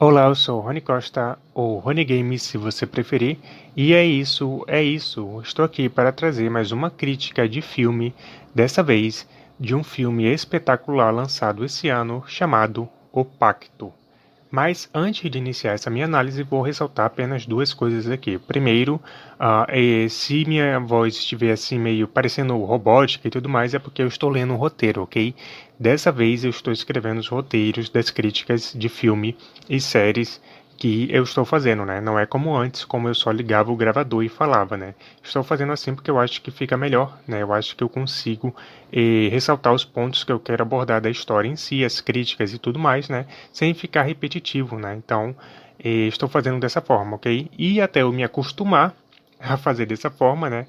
Olá, eu sou o Rony Costa, ou Rony Games, se você preferir, e é isso. Estou aqui para trazer mais uma crítica de filme, dessa vez de um filme espetacular lançado esse ano chamado O Pacto. Mas antes de iniciar essa minha análise, vou ressaltar apenas duas coisas aqui. Primeiro, se minha voz estiver assim meio parecendo robótica e tudo mais, é porque eu estou lendo um roteiro, ok? Dessa vez eu estou escrevendo os roteiros das críticas de filme e séries que eu estou fazendo, né? Não é como antes, como eu só ligava o gravador e falava, né? Estou fazendo assim porque eu acho que fica melhor, né? Eu acho que eu consigo ressaltar os pontos que eu quero abordar da história em si, as críticas e tudo mais, né? Sem ficar repetitivo, né? Então, estou fazendo dessa forma, ok? E até eu me acostumar a fazer dessa forma, né?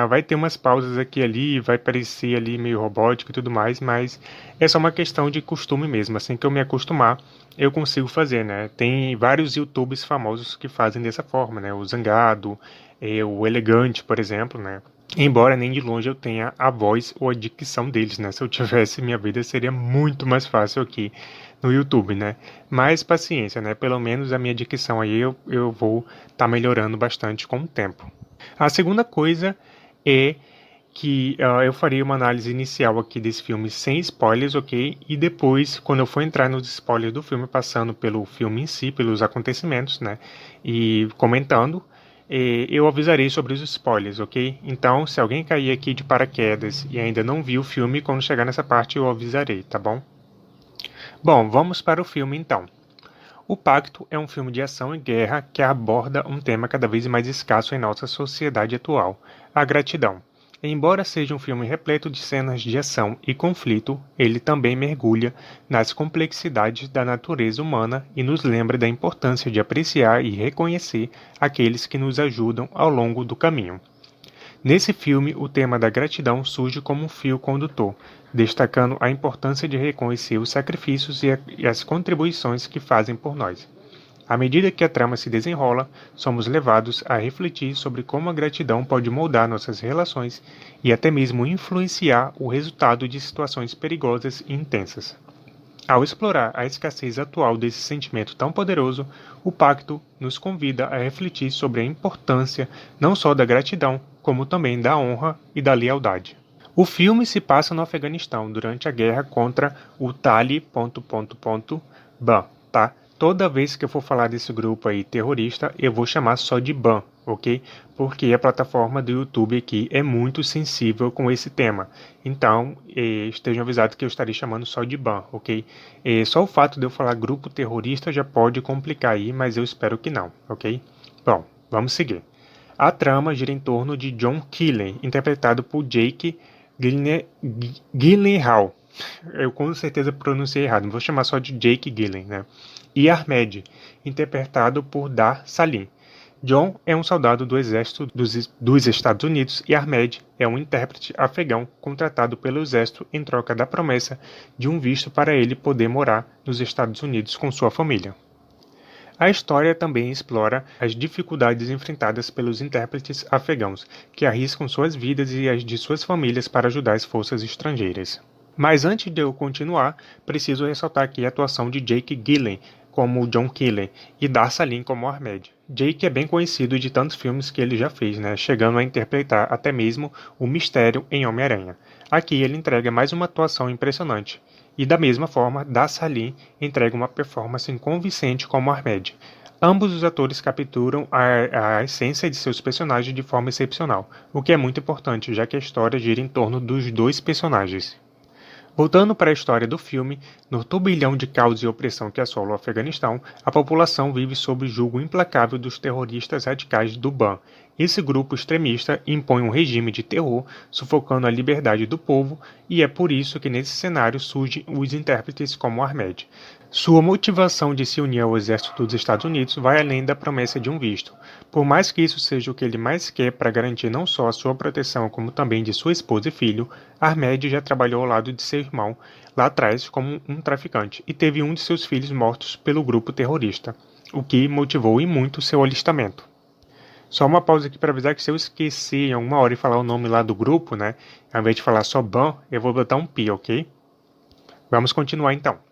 Vai ter umas pausas aqui e ali, vai parecer ali meio robótico e tudo mais, mas é só uma questão de costume mesmo. Assim que eu me acostumar, eu consigo fazer, né? Tem vários YouTubers famosos que fazem dessa forma, né? O Zangado, o Elegante, por exemplo, né? Embora nem de longe eu tenha a voz ou a dicção deles, né? Se eu tivesse, minha vida seria muito mais fácil aqui no YouTube, né? Mas paciência, né? Pelo menos a minha dicção aí eu vou estar melhorando bastante com o tempo. A segunda coisa é que eu farei uma análise inicial aqui desse filme sem spoilers, ok? E depois, quando eu for entrar nos spoilers do filme, passando pelo filme em si, pelos acontecimentos, né? E comentando, eu avisarei sobre os spoilers, ok? Então, se alguém cair aqui de paraquedas e ainda não viu o filme, quando chegar nessa parte eu avisarei, tá bom? Bom, vamos para o filme então. O Pacto é um filme de ação e guerra que aborda um tema cada vez mais escasso em nossa sociedade atual: a gratidão. Embora seja um filme repleto de cenas de ação e conflito, ele também mergulha nas complexidades da natureza humana e nos lembra da importância de apreciar e reconhecer aqueles que nos ajudam ao longo do caminho. Nesse filme, o tema da gratidão surge como um fio condutor, destacando a importância de reconhecer os sacrifícios e as contribuições que fazem por nós. À medida que a trama se desenrola, somos levados a refletir sobre como a gratidão pode moldar nossas relações e até mesmo influenciar o resultado de situações perigosas e intensas. Ao explorar a escassez atual desse sentimento tão poderoso, o Pacto nos convida a refletir sobre a importância não só da gratidão, como também da honra e da lealdade. O filme se passa no Afeganistão durante a guerra contra o Taliban, tá? Toda vez que eu for falar desse grupo aí terrorista, eu vou chamar só de Ban, ok? Porque a plataforma do YouTube aqui é muito sensível com esse tema. Então, estejam avisados que eu estarei chamando só de Ban, ok? Só o fato de eu falar grupo terrorista já pode complicar aí, mas eu espero que não, ok? Bom, vamos seguir. A trama gira em torno de John Killen, interpretado por Jake Gyllenhaal. Eu com certeza pronunciei errado, vou chamar só de Jake Gyllenhaal, né? E Ahmed, interpretado por Dar Salim. John é um soldado do exército dos Estados Unidos e Ahmed é um intérprete afegão contratado pelo exército em troca da promessa de um visto para ele poder morar nos Estados Unidos com sua família. A história também explora as dificuldades enfrentadas pelos intérpretes afegãos, que arriscam suas vidas e as de suas famílias para ajudar as forças estrangeiras. Mas antes de eu continuar, preciso ressaltar aqui a atuação de Jake Gyllenhaal como John Killen e Dar Salim como Ahmed. Jake é bem conhecido de tantos filmes que ele já fez, né, chegando a interpretar até mesmo o Mistério em Homem-Aranha. Aqui ele entrega mais uma atuação impressionante. E da mesma forma, Dar Salim entrega uma performance convincente como Ahmed. Ambos os atores capturam a essência de seus personagens de forma excepcional, o que é muito importante, já que a história gira em torno dos dois personagens. Voltando para a história do filme, no turbilhão de caos e opressão que assola o Afeganistão, a população vive sob o jugo implacável dos terroristas radicais do Ban. Esse grupo extremista impõe um regime de terror, sufocando a liberdade do povo, e é por isso que nesse cenário surgem os intérpretes como Ahmed. Sua motivação de se unir ao exército dos Estados Unidos vai além da promessa de um visto. Por mais que isso seja o que ele mais quer para garantir não só a sua proteção, como também de sua esposa e filho, Ahmed já trabalhou ao lado de seu irmão lá atrás como um traficante e teve um de seus filhos mortos pelo grupo terrorista, o que motivou e muito seu alistamento. Só uma pausa aqui para avisar que se eu esquecer em alguma hora e falar o nome lá do grupo, né, ao invés de falar só Ban, eu vou botar um pi, ok? Vamos continuar então.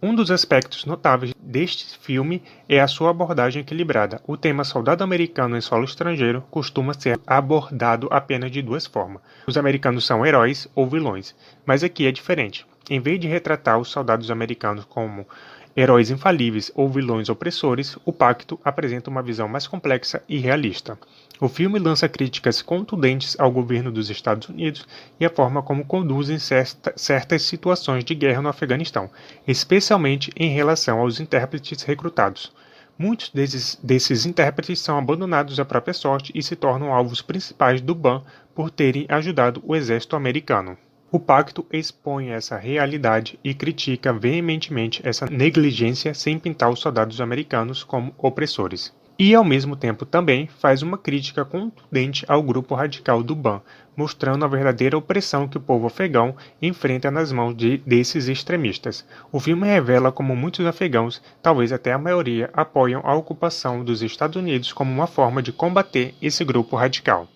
Um dos aspectos notáveis deste filme é a sua abordagem equilibrada. O tema soldado americano em solo estrangeiro costuma ser abordado apenas de duas formas. Os americanos são heróis ou vilões, mas aqui é diferente. Em vez de retratar os soldados americanos como heróis infalíveis ou vilões opressores, o Pacto apresenta uma visão mais complexa e realista. O filme lança críticas contundentes ao governo dos Estados Unidos e à forma como conduzem certas situações de guerra no Afeganistão, especialmente em relação aos intérpretes recrutados. Muitos desses intérpretes são abandonados à própria sorte e se tornam alvos principais do BAN por terem ajudado o exército americano. O Pacto expõe essa realidade e critica veementemente essa negligência sem pintar os soldados americanos como opressores. E, ao mesmo tempo, também faz uma crítica contundente ao grupo radical do BAN, mostrando a verdadeira opressão que o povo afegão enfrenta nas mãos desses extremistas. O filme revela como muitos afegãos, talvez até a maioria, apoiam a ocupação dos Estados Unidos como uma forma de combater esse grupo radical.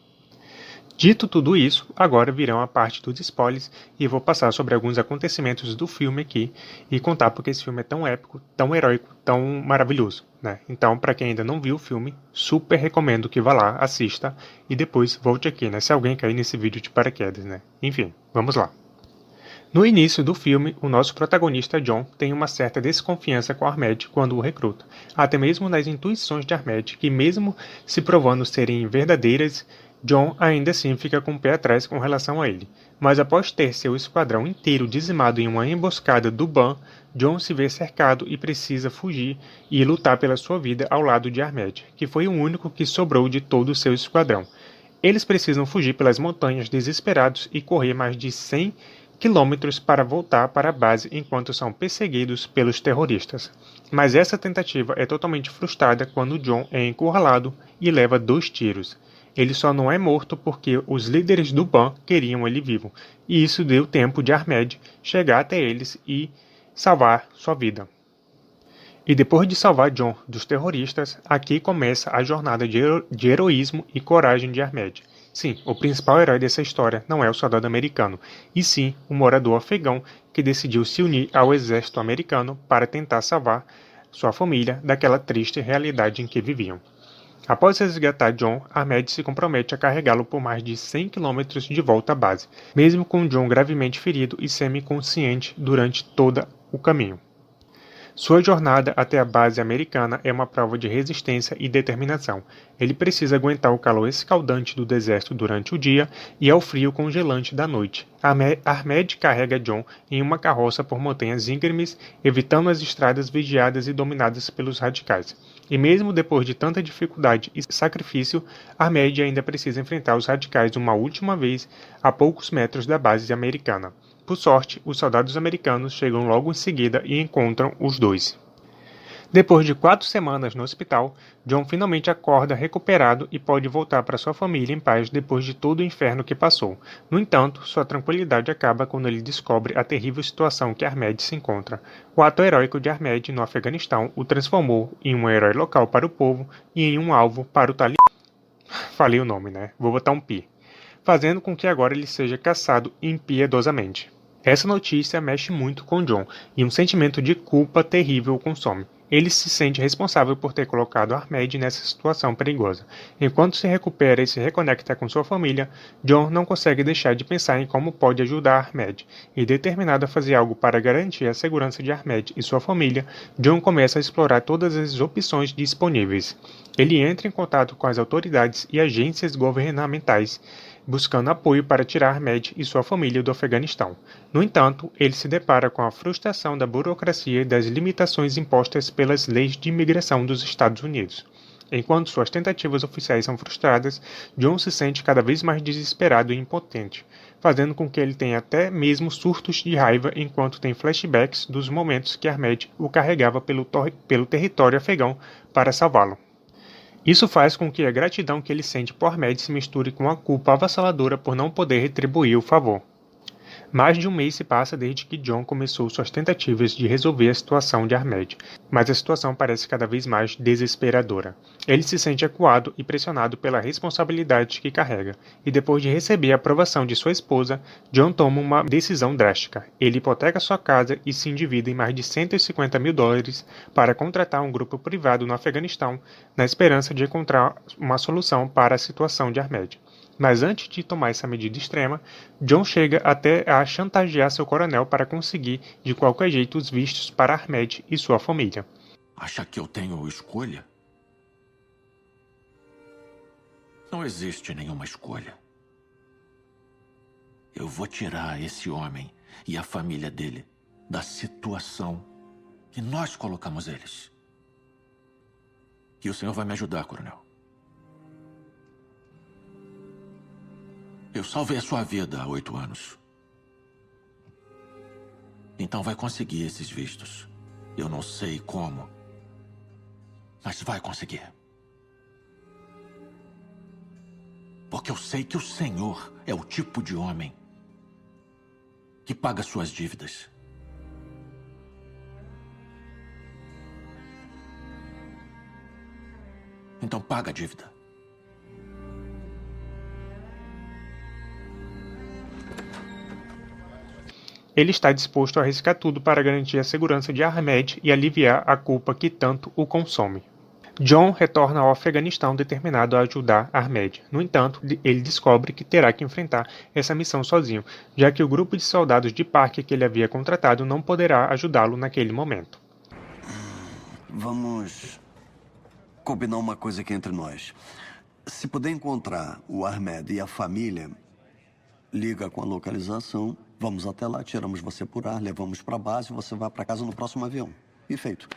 Dito tudo isso, agora virão a parte dos spoilers e vou passar sobre alguns acontecimentos do filme aqui e contar porque esse filme é tão épico, tão heróico, tão maravilhoso, né? Então, para quem ainda não viu o filme, super recomendo que vá lá, assista e depois volte aqui, né? Se alguém cair nesse vídeo de paraquedas, né? Enfim, vamos lá. No início do filme, o nosso protagonista John tem uma certa desconfiança com Ahmed quando o recruta, até mesmo nas intuições de Ahmed, que mesmo se provando serem verdadeiras, John ainda assim fica com o pé atrás com relação a ele, mas após ter seu esquadrão inteiro dizimado em uma emboscada do BAN, John se vê cercado e precisa fugir e lutar pela sua vida ao lado de Ahmed, que foi o único que sobrou de todo o seu esquadrão. Eles precisam fugir pelas montanhas desesperados e correr mais de 100 quilômetros para voltar para a base enquanto são perseguidos pelos terroristas. Mas essa tentativa é totalmente frustrada quando John é encurralado e leva 2 tiros. Ele só não é morto porque os líderes do BAN queriam ele vivo, e isso deu tempo de Ahmed chegar até eles e salvar sua vida. E depois de salvar John dos terroristas, aqui começa a jornada de heroísmo e coragem de Ahmed. Sim, o principal herói dessa história não é o soldado americano, e sim o morador afegão que decidiu se unir ao exército americano para tentar salvar sua família daquela triste realidade em que viviam. Após resgatar John, Ahmed se compromete a carregá-lo por mais de 100 km de volta à base, mesmo com John gravemente ferido e semi-consciente durante todo o caminho. Sua jornada até a base americana é uma prova de resistência e determinação. Ele precisa aguentar o calor escaldante do deserto durante o dia e ao frio congelante da noite. Ahmed carrega John em uma carroça por montanhas íngremes, evitando as estradas vigiadas e dominadas pelos radicais. E mesmo depois de tanta dificuldade e sacrifício, Ahmed ainda precisa enfrentar os radicais uma última vez a poucos metros da base americana. Por sorte, os soldados americanos chegam logo em seguida e encontram os dois. Depois de 4 semanas no hospital, John finalmente acorda recuperado e pode voltar para sua família em paz depois de todo o inferno que passou. No entanto, sua tranquilidade acaba quando ele descobre a terrível situação que Ahmed se encontra. O ato heróico de Ahmed no Afeganistão o transformou em um herói local para o povo e em um alvo para o Talibã. Falei o nome, né? Vou botar um pi. Fazendo com que agora ele seja caçado impiedosamente. Essa notícia mexe muito com John, e um sentimento de culpa terrível o consome. Ele se sente responsável por ter colocado Ahmed nessa situação perigosa. Enquanto se recupera e se reconecta com sua família, John não consegue deixar de pensar em como pode ajudar Ahmed, e determinado a fazer algo para garantir a segurança de Ahmed e sua família, John começa a explorar todas as opções disponíveis. Ele entra em contato com as autoridades e agências governamentais, buscando apoio para tirar Ahmed e sua família do Afeganistão. No entanto, ele se depara com a frustração da burocracia e das limitações impostas pelas leis de imigração dos Estados Unidos. Enquanto suas tentativas oficiais são frustradas, John se sente cada vez mais desesperado e impotente, fazendo com que ele tenha até mesmo surtos de raiva enquanto tem flashbacks dos momentos que Ahmed o carregava pelo território afegão para salvá-lo. Isso faz com que a gratidão que ele sente por Ahmed se misture com a culpa avassaladora por não poder retribuir o favor. Mais de um mês se passa desde que John começou suas tentativas de resolver a situação de Ahmed, mas a situação parece cada vez mais desesperadora. Ele se sente acuado e pressionado pela responsabilidade que carrega, e depois de receber a aprovação de sua esposa, John toma uma decisão drástica. Ele hipoteca sua casa e se endivida em mais de US$ 150 mil para contratar um grupo privado no Afeganistão, na esperança de encontrar uma solução para a situação de Ahmed. Mas antes de tomar essa medida extrema, John chega até a chantagear seu coronel para conseguir, de qualquer jeito, os vistos para Ahmed e sua família. Acha que eu tenho escolha? Não existe nenhuma escolha. Eu vou tirar esse homem e a família dele da situação que nós colocamos eles. E o senhor vai me ajudar, coronel. Eu salvei a sua vida há 8 anos. Então vai conseguir esses vistos. Eu não sei como, mas vai conseguir. Porque eu sei que o senhor é o tipo de homem que paga suas dívidas. Então paga a dívida. Ele está disposto a arriscar tudo para garantir a segurança de Ahmed e aliviar a culpa que tanto o consome. John retorna ao Afeganistão determinado a ajudar Ahmed. No entanto, ele descobre que terá que enfrentar essa missão sozinho, já que o grupo de soldados de parque que ele havia contratado não poderá ajudá-lo naquele momento. Vamos combinar uma coisa aqui entre nós. Se puder encontrar o Ahmed e a família, liga com a localização, vamos até lá, tiramos você por ar, levamos para a base e você vai para casa no próximo avião. E feito.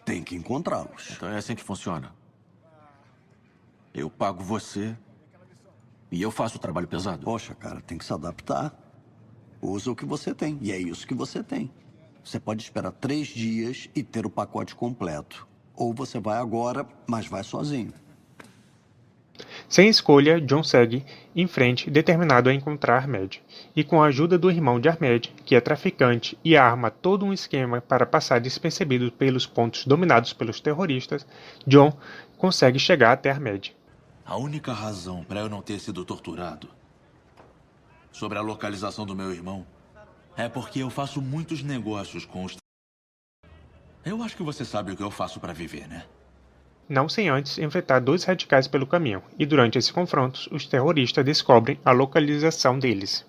Tem que encontrá-los. Então é assim que funciona. Eu pago você e eu faço o trabalho pesado. Poxa, cara, tem que se adaptar. Usa o que você tem, e é isso que você tem. Você pode esperar 3 dias e ter o pacote completo. Ou você vai agora, mas vai sozinho. Sem escolha, John segue em frente, determinado a encontrar Ahmed. E com a ajuda do irmão de Ahmed, que é traficante e arma todo um esquema para passar despercebido pelos pontos dominados pelos terroristas, John consegue chegar até Ahmed. A única razão para eu não ter sido torturado sobre a localização do meu irmão é porque eu faço muitos negócios com os... Eu acho que você sabe o que eu faço para viver, né? Não sem antes enfrentar 2 radicais pelo caminho, e durante esses confrontos, os terroristas descobrem a localização deles.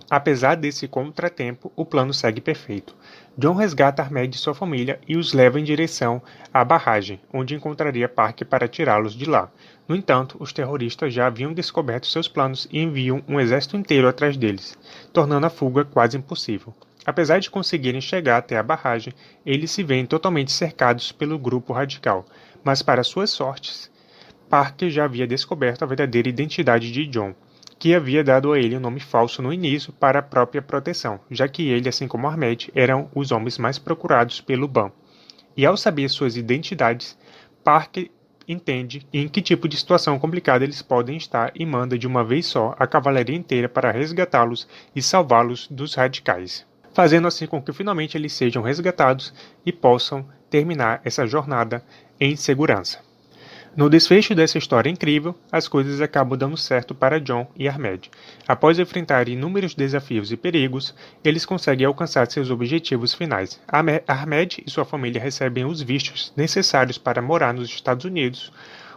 Apesar desse contratempo, o plano segue perfeito. John resgata Ahmed e sua família e os leva em direção à barragem, onde encontraria Park para tirá-los de lá. No entanto, os terroristas já haviam descoberto seus planos e enviam um exército inteiro atrás deles, tornando a fuga quase impossível. Apesar de conseguirem chegar até a barragem, eles se veem totalmente cercados pelo grupo radical, mas para suas sortes, Parker já havia descoberto a verdadeira identidade de John, que havia dado a ele um nome falso no início para a própria proteção, já que ele, assim como Ahmed, eram os homens mais procurados pelo BAM. E ao saber suas identidades, Parker entende em que tipo de situação complicada eles podem estar e manda de uma vez só a cavalaria inteira para resgatá-los e salvá-los dos radicais, fazendo assim com que finalmente eles sejam resgatados e possam terminar essa jornada em segurança. No desfecho dessa história incrível, as coisas acabam dando certo para John e Ahmed. Após enfrentar inúmeros desafios e perigos, eles conseguem alcançar seus objetivos finais. Ahmed e sua família recebem os vistos necessários para morar nos Estados Unidos,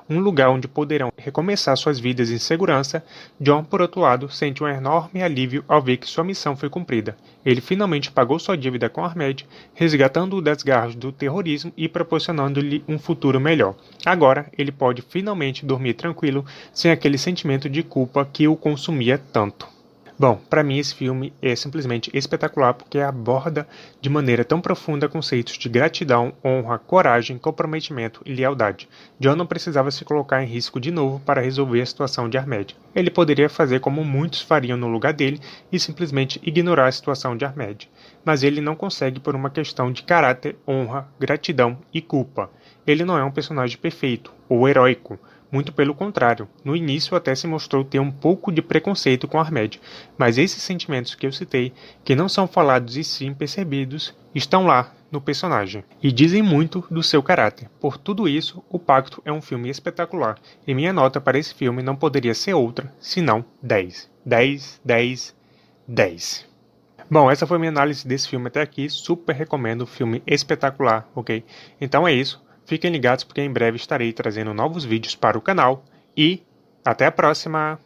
um lugar onde poderão recomeçar suas vidas em segurança. John, por outro lado, sente um enorme alívio ao ver que sua missão foi cumprida. Ele finalmente pagou sua dívida com Ahmed, resgatando-o das garras do terrorismo e proporcionando-lhe um futuro melhor. Agora, ele pode finalmente dormir tranquilo, sem aquele sentimento de culpa que o consumia tanto. Bom, para mim esse filme é simplesmente espetacular porque aborda de maneira tão profunda conceitos de gratidão, honra, coragem, comprometimento e lealdade. John não precisava se colocar em risco de novo para resolver a situação de Ahmed. Ele poderia fazer como muitos fariam no lugar dele e simplesmente ignorar a situação de Ahmed. Mas ele não consegue por uma questão de caráter, honra, gratidão e culpa. Ele não é um personagem perfeito ou heróico, Muito pelo contrário, no início até se mostrou ter um pouco de preconceito com Ahmed, mas esses sentimentos que eu citei, que não são falados e sim percebidos, estão lá no personagem, e dizem muito do seu caráter. Por tudo isso, O Pacto é um filme espetacular, e minha nota para esse filme não poderia ser outra, senão 10. 10, 10, 10. Bom, essa foi minha análise desse filme até aqui, super recomendo, filme espetacular, ok? Então é isso, fiquem ligados porque em breve estarei trazendo novos vídeos para o canal, e até a próxima!